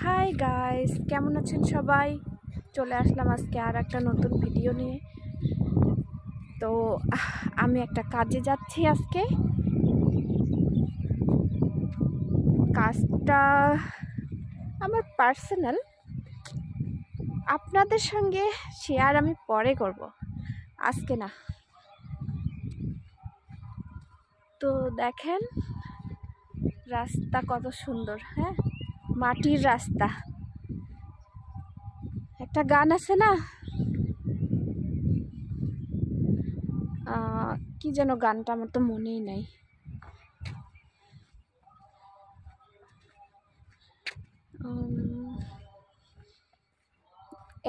Hi guys, কেমন আছেন সবাই? চলে আসলাম আজকে আর একটা নতুন ভিডিও নিয়ে। তো আমি একটা কাজে যাচ্ছি আজকে। কাজটা আমার পার্সোনাল, আপনাদের সঙ্গে শেয়ার আমি পরে করব, আজকে না। তো দেখেন রাস্তা কত সুন্দর, হ্যাঁ, মাটির রাস্তা। একটা গান আছে না, কি যেন গানটা, আমার তো মনেই নাই।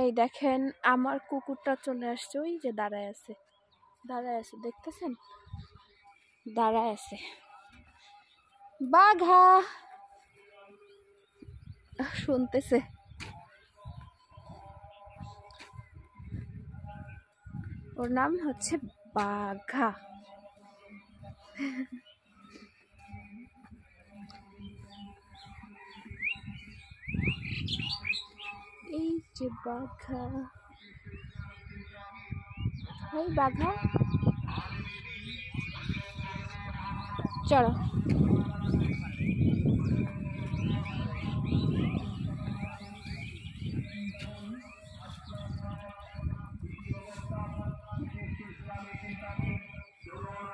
এই দেখেন আমার কুকুরটা চলে আসছে, ওই যে দাঁড়ায় আছে দেখতেছেন, দাঁড়ায় আছে। বাঘা শুনতেছে। ওর নাম হচ্ছে বাঘা। এই যে বাঘা, এই বাঘা চলো।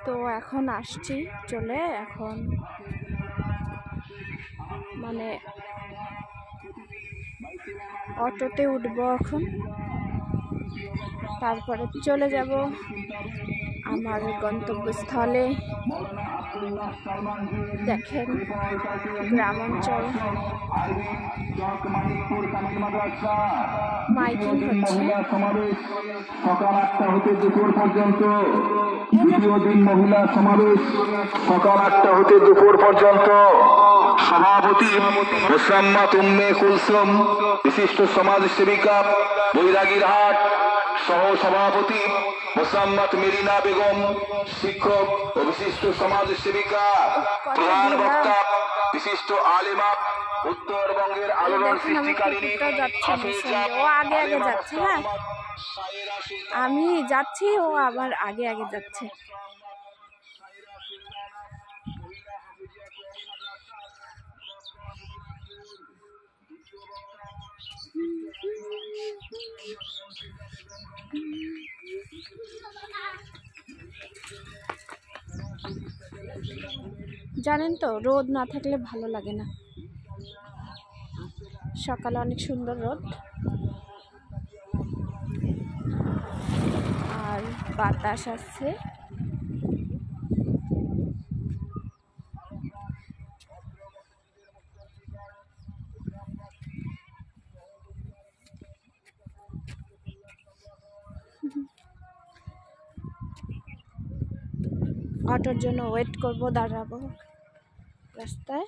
তো এখন আসছি চলে, এখন মানে অটোতে উঠবো এখন, তারপরে চলে যাব আমার গন্তব্যস্থলে। দেখেন গ্রাম অঞ্চল, মাইকিং হচ্ছে। সকাল 8টা হতে দুপুর পর্যন্ত, দ্বিতীয় দিন মহিলা সমাবেশ সকাল 8টা হতে দুপুর পর্যন্ত। সভাপতি মোসাম্মত উম্মে কুলসুম, বিশিষ্ট সমাজসেবিকা বৈরাগীরহাট। সহ সভাপতি মোসাম্মত মেরিনা বেগম, শিক্ষক ও বিশিষ্ট সমাজসেবিকা। প্রধান বক্তা বিশিষ্ট আলেমা, উত্তরবঙ্গের আলোড়ন সৃষ্টিকারিণী হাফেজা। ও আগে আগে যাচ্ছে, হ্যাঁ আমি যাচ্ছি, ও আবার আগে আগে যাচ্ছে। জানেন তো, রোদ না থাকলে ভালো লাগে না। সকালে অনেক সুন্দর রোদ আর বাতাস আছে। অটোর জন্য ওয়েট করব, দাঁড়াবো রাস্তায়।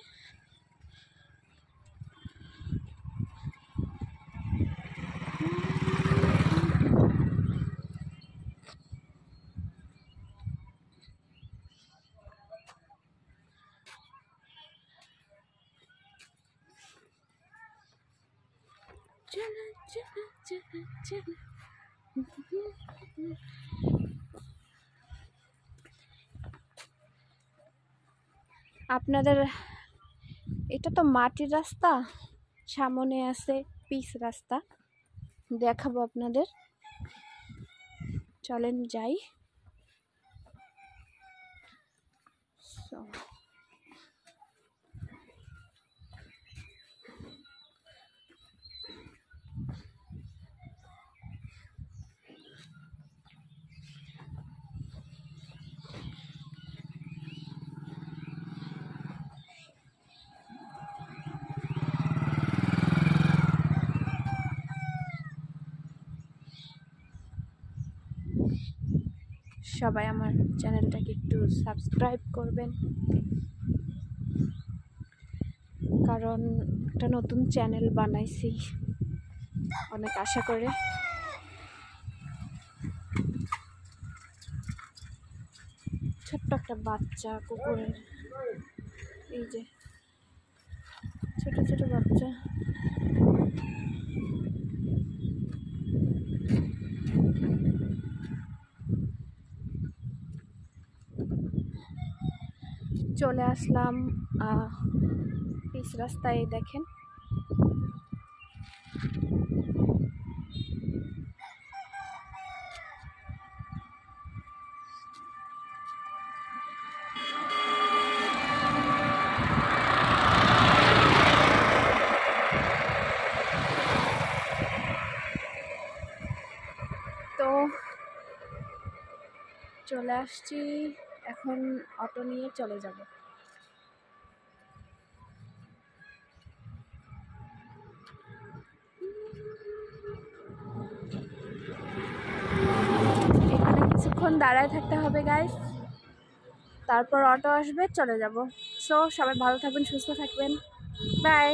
আপনাদের এটা তো মাটির রাস্তা, সামনে আছে পিচ রাস্তা, দেখাবো আপনাদের। চলেন যাই। সবাই আমার চ্যানেলটাকে একটু সাবস্ক্রাইব করবেন, কারণ একটা নতুন চ্যানেল বানাইছি অনেক আশা করে। ছোট্ট একটা বাচ্চা কুকুরের, এই যে ছোট ছোট বাচ্চা। চলে আসলাম পিচ রাস্তায়, দেখেন। তো চলে আসছি, এখন অটো নিয়ে চলে যাব। এখানে কিছুক্ষণ দাঁড়ায় থাকতে হবে গাইস, তারপর অটো আসবে, চলে যাব। সো সবাই ভালো থাকবেন, সুস্থ থাকবেন, বাই।